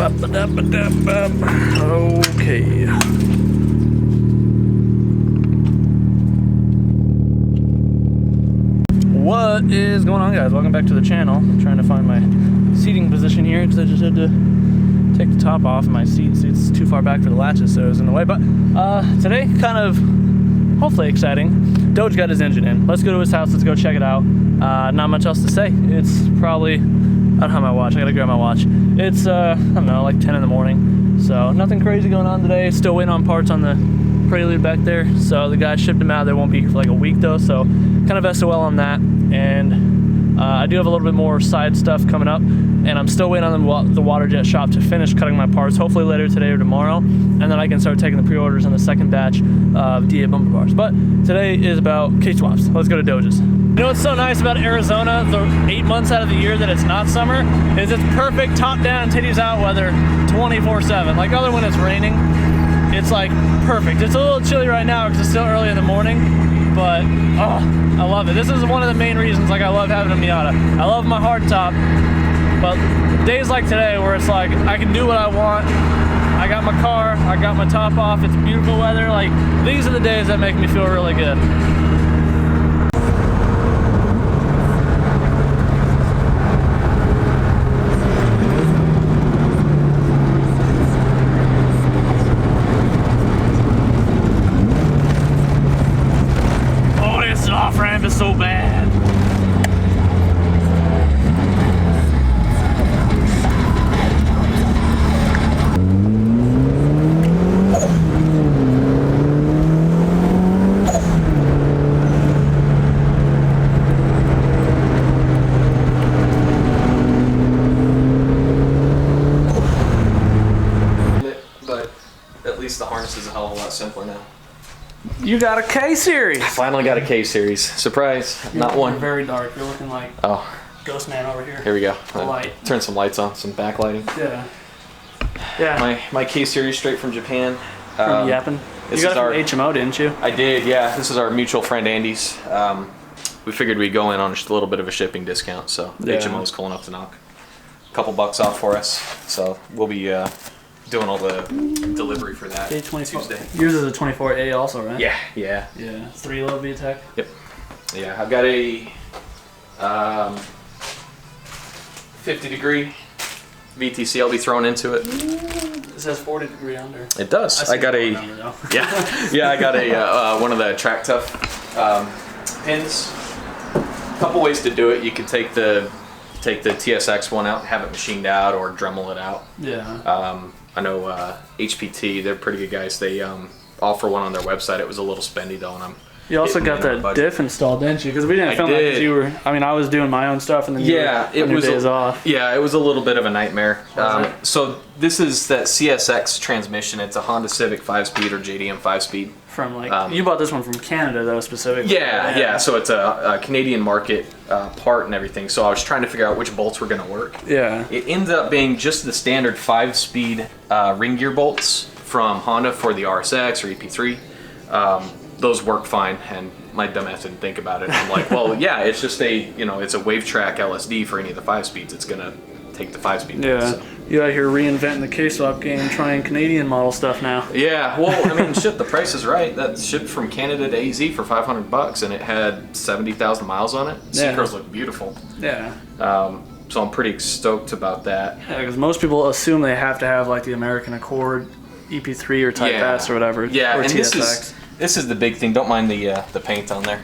Okay. What is going on, guys? Welcome back to the channel. I'm trying to find my seating position here because I just had to take the top off of my seat. It's too far back for the latches, so it was in the way. But today, kind of hopefully exciting. Doge got his engine in. Let's go to his house. Let's go check it out. Not much else to say. It's probably, I don't have my watch. I gotta grab my watch. It's I don't know, like 10 in the morning. So nothing crazy going on today. Still waiting on parts on the Prelude back there. So the guy shipped them out. They won't be here for like a week though. So kind of SOL on that. And I do have a little bit more side stuff coming up. And I'm still waiting on the water jet shop to finish cutting my parts, hopefully later today or tomorrow. And then I can start taking the pre-orders on the second batch of DA bumper bars. But today is about K-swaps. Let's go to Doge's. You know what's so nice about Arizona, the 8 months out of the year that it's not summer, is it's perfect top down, titties out weather 24/7. Like other when it's raining, it's like perfect. It's a little chilly right now because it's still early in the morning, but oh, I love it. This is one of the main reasons like I love having a Miata. I love my hardtop, but days like today where it's like I can do what I want. I got my car, I got my top off, it's beautiful weather. Like these are the days that make me feel really good. Off-ramp is so bad. But at least the harness is a hell of a lot simpler now. You got a K-series. Finally got a K-series. Surprise. Not one. You're very dark. You're looking like Ghost Man over here. Here we go. Light. Turn some lights on, some backlighting. Yeah. Yeah. My K-series straight from Japan. From Yappin'. You got it from HMO, didn't you? I did, yeah. This is our mutual friend Andy's. We figured we'd go in on just a little bit of a shipping discount, so HMO is cool enough to knock a couple bucks off for us. So we'll be doing all the delivery for that Tuesday. Yours is a 24A also, right? Yeah, yeah. Yeah, 3-low VTEC. Yep. Yeah, I've got a 50-degree VTC I'll be thrown into it. It says 40-degree under. It does. I got a yeah. I got a one of the Track Tough pins. A couple ways to do it. You could take the TSX one out and have it machined out, or Dremel it out. Yeah. I know HPT, they're pretty good guys. They offer one on their website. It was a little spendy though, and you also got that diff installed, didn't you? Because we didn't film that because you were. I mean, I was doing my own stuff, and then it was days off. Yeah, it was a little bit of a nightmare. So this is that CSX transmission. It's a Honda Civic 5-speed or JDM 5-speed. From like you bought this one from Canada though, specifically. Yeah. So it's a Canadian market part and everything. So I was trying to figure out which bolts were going to work. Yeah. It ended up being just the standard 5-speed ring gear bolts from Honda for the RSX or EP3. Those work fine, and my dumbass didn't think about it. I'm like, well, yeah, it's just it's a wave track LSD for any of the 5-speeds. It's gonna take the 5-speed. Yeah. So. You out here reinventing the K-swap game, trying Canadian model stuff now. Yeah. Well, I mean, shit, the price is right. That shipped from Canada to AZ for $500, and it had 70,000 miles on it. Synchros look beautiful. Yeah. So I'm pretty stoked about that. Yeah, because most people assume they have to have like the American Accord EP3 or Type S or whatever. Yeah, or and TSX. This is the big thing. Don't mind the paint on there.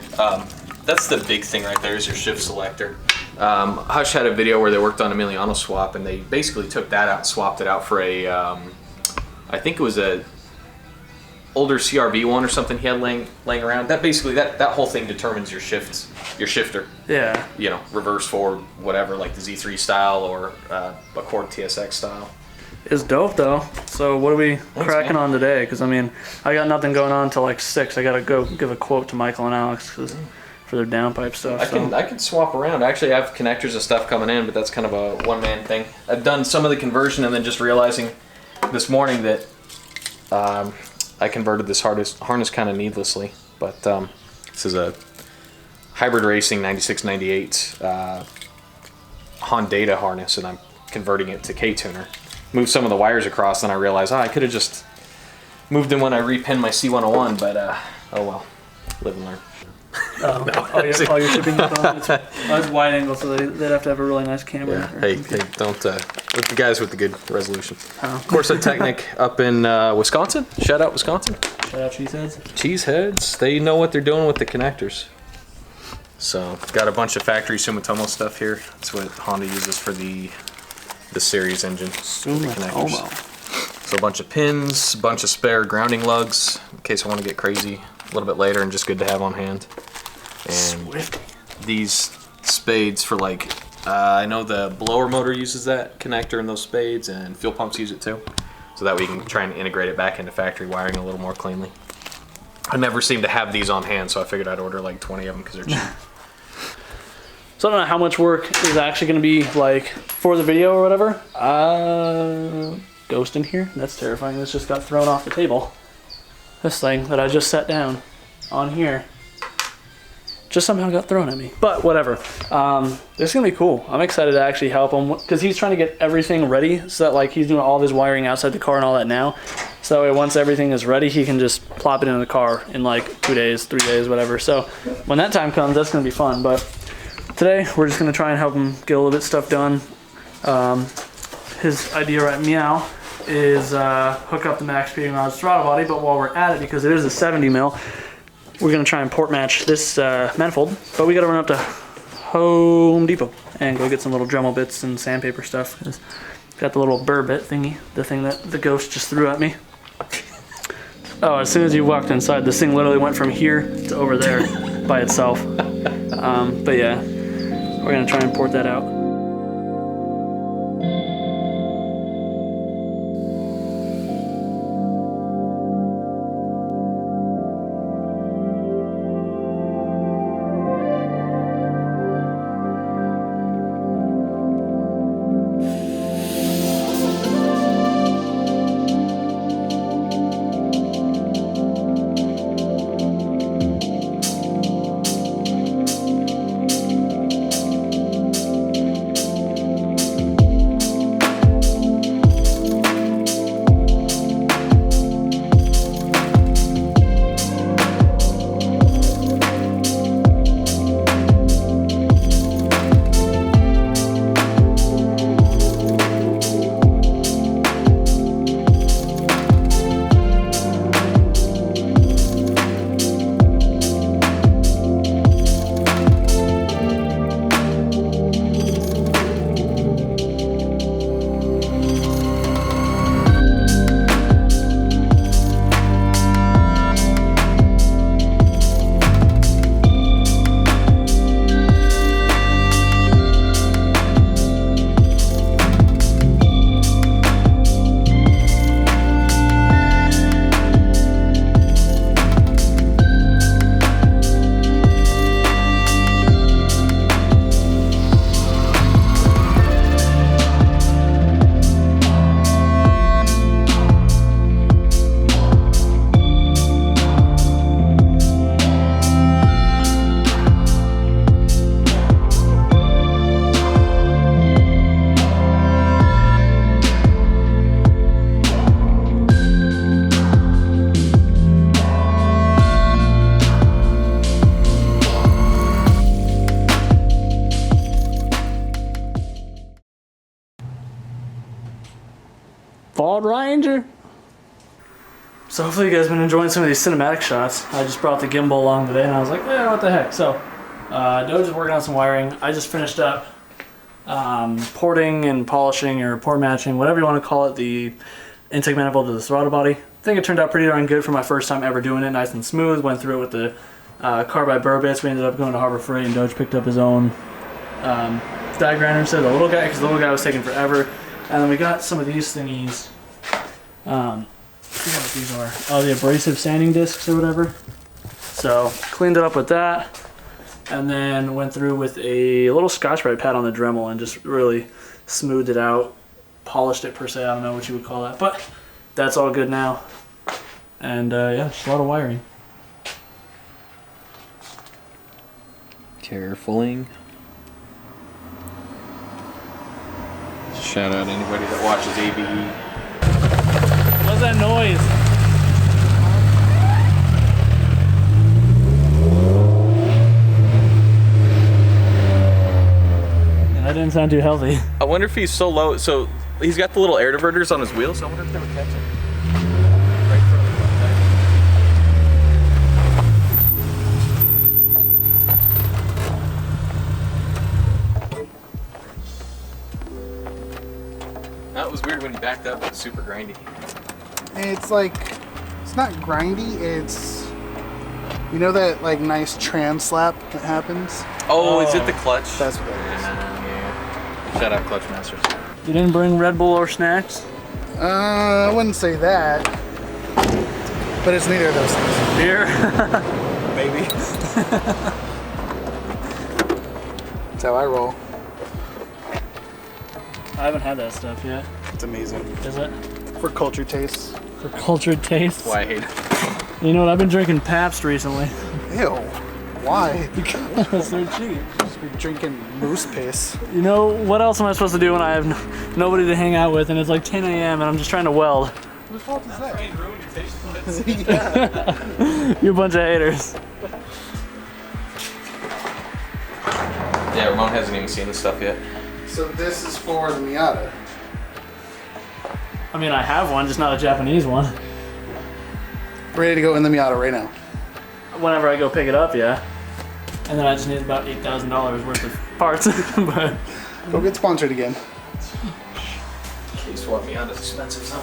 That's the big thing right there is your shift selector. Hush had a video where they worked on Emiliano swap, and they basically took that out and swapped it out for a, I think it was a older CRV one or something he had laying around. That basically, that whole thing determines your shifter. Yeah. You know, reverse, forward, whatever, like the Z3 style or Accord TSX style. It's dope though. So what are we cracking on today? Because I mean, I got nothing going on until like 6. I gotta go give a quote to Michael and Alex for their downpipe stuff. I can swap around. Actually, I have connectors and stuff coming in, but that's kind of a one-man thing. I've done some of the conversion, and then just realizing this morning that I converted this harness kind of needlessly. But this is a hybrid racing 96-98 Honda harness, and I'm converting it to K-tuner. move some of the wires across, and I realized, oh, I could have just moved them when I repinned my C101, but oh well, live and learn. Oh, no. all your shipping components. It's wide angle, so they'd have to have a really nice camera. Yeah. Hey, don't with the guys with the good resolution. Of course, a Technic up in Wisconsin. Shout out Wisconsin. Shout out Cheeseheads. Cheeseheads. They know what they're doing with the connectors. So got a bunch of factory Sumitomo stuff here. That's what Honda uses for the series engine. Sumitomo. So a bunch of pins, a bunch of spare grounding lugs in case I want to get crazy a little bit later, and just good to have on hand. And Swifty. These spades for like, I know the blower motor uses that connector in those spades, and fuel pumps use it too. So that we can try and integrate it back into factory wiring a little more cleanly. I never seem to have these on hand, so I figured I'd order like 20 of them because they're cheap. So I don't know how much work is actually going to be like for the video or whatever. Ghost in here. That's terrifying. This just got thrown off the table. This thing that I just set down on here just somehow got thrown at me. But whatever. This is going to be cool. I'm excited to actually help him because he's trying to get everything ready so that like he's doing all of his wiring outside the car and all that now. So that way once everything is ready, he can just plop it in the car in like 2 days, 3 days, whatever. So when that time comes, that's going to be fun. But today we're just going to try and help him get a little bit of stuff done. His idea right meow is hook up the max speed on his throttle body, but while we're at it, because it is a 70 mil, we're gonna try and port match this manifold, but we gotta run up to Home Depot and go get some little Dremel bits and sandpaper stuff. It's got the little burr bit thingy, the thing that the ghost just threw at me. Oh, as soon as you walked inside, this thing literally went from here to over there by itself. But yeah, we're gonna try and port that out. Ford Ranger. So hopefully you guys have been enjoying some of these cinematic shots. I just brought the gimbal along today and I was like, yeah, what the heck. So Doge is working on some wiring. I just finished up porting and polishing or port matching, whatever you want to call it, the intake manifold to the throttle body. I think it turned out pretty darn good for my first time ever doing it. Nice and smooth. Went through it with the carbide burr bits. We ended up going to Harbor Freight and Doge picked up his own die grinder instead of the little guy because the little guy was taking forever. And then we got some of these thingies. I forget what these are. Oh, the abrasive sanding discs or whatever. So cleaned it up with that. And then went through with a little Scotch-Brite pad on the Dremel and just really smoothed it out. Polished it per se. I don't know what you would call that. But that's all good now. And yeah, just a lot of wiring. Carefully. Shout out anybody that watches ABE. What's that noise? Yeah, that didn't sound too healthy. I wonder if he's so low. So he's got the little air diverters on his wheels. I wonder if they would catch him. Right in front of the That was weird when he backed up. It's super grindy. It's like, it's not grindy, it's, you know that like nice tram slap that happens? Oh, is it the clutch? That's what it is. Yeah. Shout out Clutch Masters. You didn't bring Red Bull or snacks? I wouldn't say that, but it's neither of those things. Beer? Maybe. That's how I roll. I haven't had that stuff yet. It's amazing. Is it? For culture tastes. For cultured tastes? Why I hate it. You know what? I've been drinking Pabst recently. Ew. Why? Because they're cheap. You're drinking moose piss. You know, what else am I supposed to do when I have nobody to hang out with and it's like 10 a.m. and I'm just trying to weld? Whose fault is that? Yeah. You bunch of haters. Yeah, Ramon hasn't even seen this stuff yet. So this is for the Miata. I mean, I have one, just not a Japanese one. Ready to go in the Miata right now. Whenever I go pick it up, yeah. And then I just need about $8,000 worth of parts. But Go get sponsored again. Case swap Miata's expensive, so.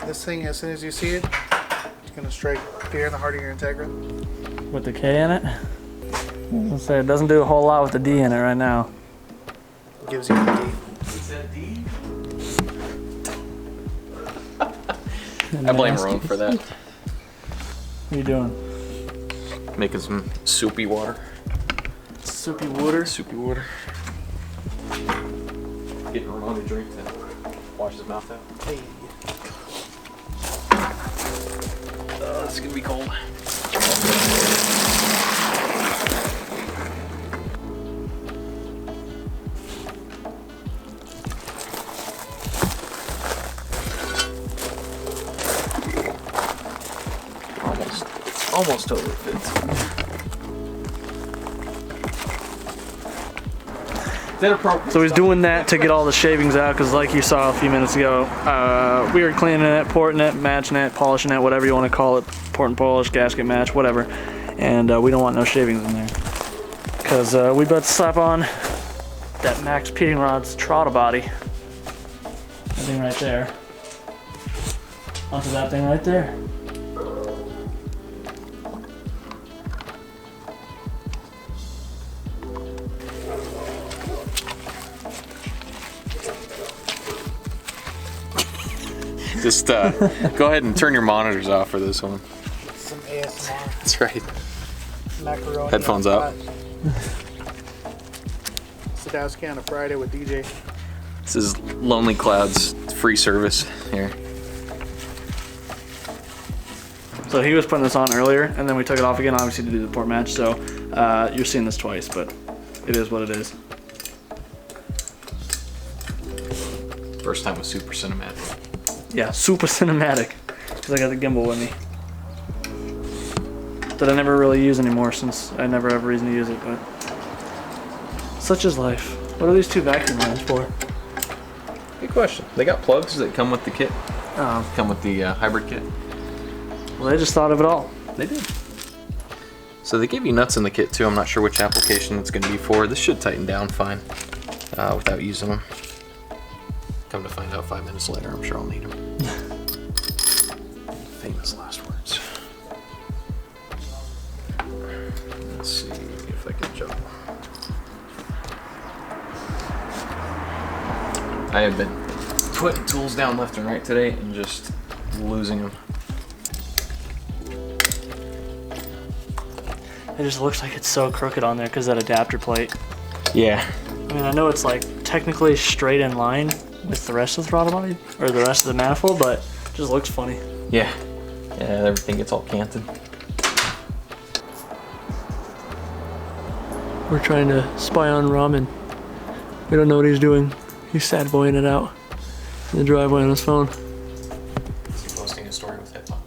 This thing, as soon as you see it, it's gonna strike fear in the heart of your Integra. with the K in it, I'll say it doesn't do a whole lot with the D in it right now. Gives you the D. Is that D? I blame Ron for that. What are you doing? Making some soupy water. Soupy water? Soupy water. Getting Ramon to drink then. Wash his mouth out. Hey. This is gonna be cold. Almost totally fits. Is that appropriate? So he's doing that to get all the shavings out because like you saw a few minutes ago, we were cleaning it, porting it, matching it, polishing it, whatever you want to call it, port and polish, gasket match, whatever. And we don't want no shavings in there. Because we about to slap on that Max Peating Rod's throttle body. That thing right there. Onto that thing right there. Just go ahead and turn your monitors off for this one. Some ASMR. That's right. Macaroni. Headphones up. Sadowski on a Friday with DJ. This is Lonely Cloud's free service here. So he was putting this on earlier, and then we took it off again, obviously, to do the port match. So you're seeing this twice, but it is what it is. First time was super cinematic. Yeah, super cinematic, because I got the gimbal with me. That I never really use anymore since I never have a reason to use it, but such is life. What are these two vacuum lines for? Good question. They got plugs that come with the kit. Come with the hybrid kit. Well, they just thought of it all. They did. So they give you nuts in the kit too. I'm not sure which application it's going to be for. This should tighten down fine without using them. Come to find out 5 minutes later, I'm sure I'll need them. Famous last words. Let's see if I can jump. I have been putting tools down left and right today and just losing them. It just looks like it's so crooked on there because that adapter plate. Yeah. I mean, I know it's like technically straight in line with the rest of the throttle body, or the rest of the manifold, but it just looks funny. Yeah. Yeah, everything gets all canted. We're trying to spy on Ramen. We don't know what he's doing. He's sad boying it out in the driveway on his phone. Is he posting a story with hip hop?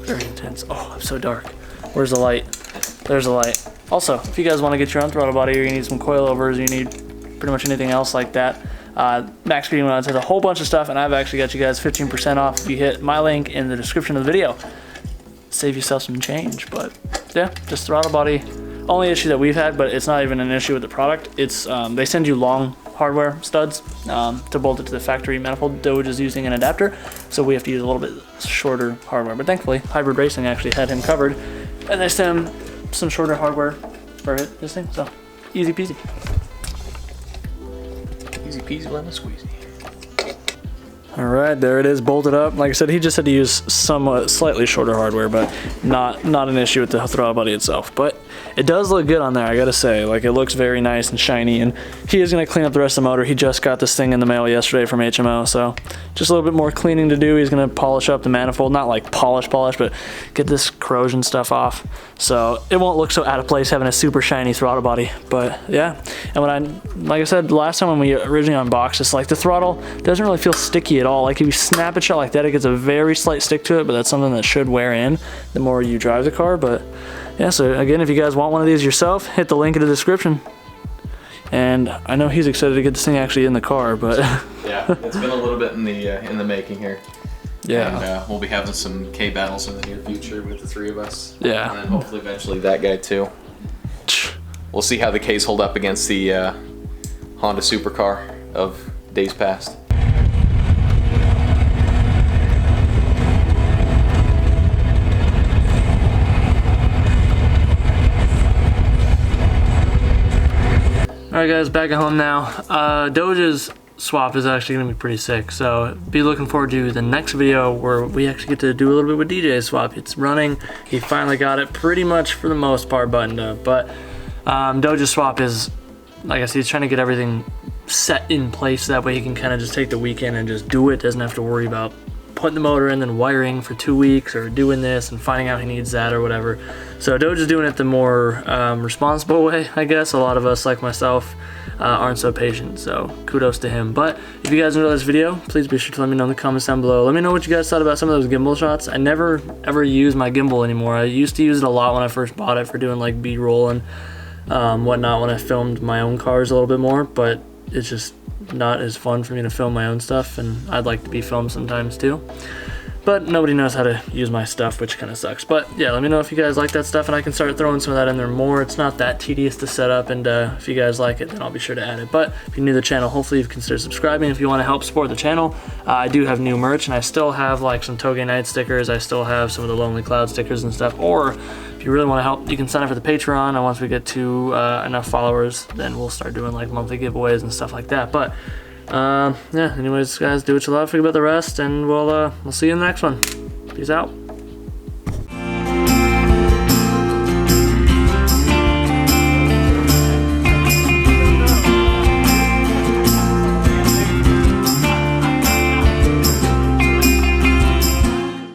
Very intense. Oh, I'm so dark. Where's the light? There's the light. Also, if you guys want to get your own throttle body, or you need some coilovers, or you need pretty much anything else like that, Max Speeding Mods has a whole bunch of stuff, and I've actually got you guys 15% off if you hit my link in the description of the video. Save yourself some change. But yeah, just throttle body. Only issue that we've had, but it's not even an issue with the product. It's they send you long hardware studs to bolt it to the factory manifold. Doge is using an adapter, so we have to use a little bit shorter hardware. But thankfully, Hybrid Racing actually had him covered, and they sent him some shorter hardware for this thing. So easy peasy. Easy peasy lemon squeezy. All right, there it is, bolted up. Like I said, he just had to use somewhat slightly shorter hardware, but not an issue with the throttle body itself. But it does look good on there, I gotta say. Like, it looks very nice and shiny, and he is gonna clean up the rest of the motor. He just got this thing in the mail yesterday from HMO, so just a little bit more cleaning to do. He's gonna polish up the manifold, not like polish, but get this corrosion stuff off. So it won't look so out of place having a super shiny throttle body. But yeah, and like I said, last time when we originally unboxed this, like, the throttle doesn't really feel sticky at all. Like, if you snap it shut like that, it gets a very slight stick to it, but that's something that should wear in the more you drive the car. But yeah, so again, if you guys want one of these yourself, hit the link in the description. And I know he's excited to get this thing actually in the car, but yeah, it's been a little bit in the making here. Yeah, and we'll be having some K battles in the near future with the three of us. Yeah, and then hopefully eventually that guy too. We'll see how the Ks hold up against the Honda supercar of days past. Alright guys, back at home now. Doge's swap is actually going to be pretty sick, so be looking forward to the next video where we actually get to do a little bit with DJ's swap. It's running. He finally got it pretty much for the most part buttoned up, but Doge's swap is, like I said, he's trying to get everything set in place, that way he can kind of just take the weekend and just do it. Doesn't have to worry about putting the motor in, then wiring for 2 weeks, or doing this and finding out he needs that or whatever. So Doge is doing it the more responsible way, I guess. A lot of us, like myself, aren't so patient, so kudos to him. But if you guys enjoyed this video, please be sure to let me know in the comments down below. Let me know what you guys thought about some of those gimbal shots. I never ever use my gimbal anymore. I used to use it a lot when I first bought it for doing like B-roll and whatnot when I filmed my own cars a little bit more, but it's just not as fun for me to film my own stuff, and I'd like to be filmed sometimes too. But nobody knows how to use my stuff, which kind of sucks. But yeah, let me know if you guys like that stuff, and I can start throwing some of that in there more. It's not that tedious to set up, and if you guys like it, then I'll be sure to add it. But if you're new to the channel, hopefully you've considered subscribing. If you want to help support the channel, I do have new merch, and I still have like some Toge Night stickers. I still have some of the Lonely Cloud stickers and stuff. Or if you really want to help, you can sign up for the Patreon, and once we get to enough followers, then we'll start doing like monthly giveaways and stuff like that. But yeah, anyways guys, do what you love, forget about the rest, and we'll see you in the next one. Peace out.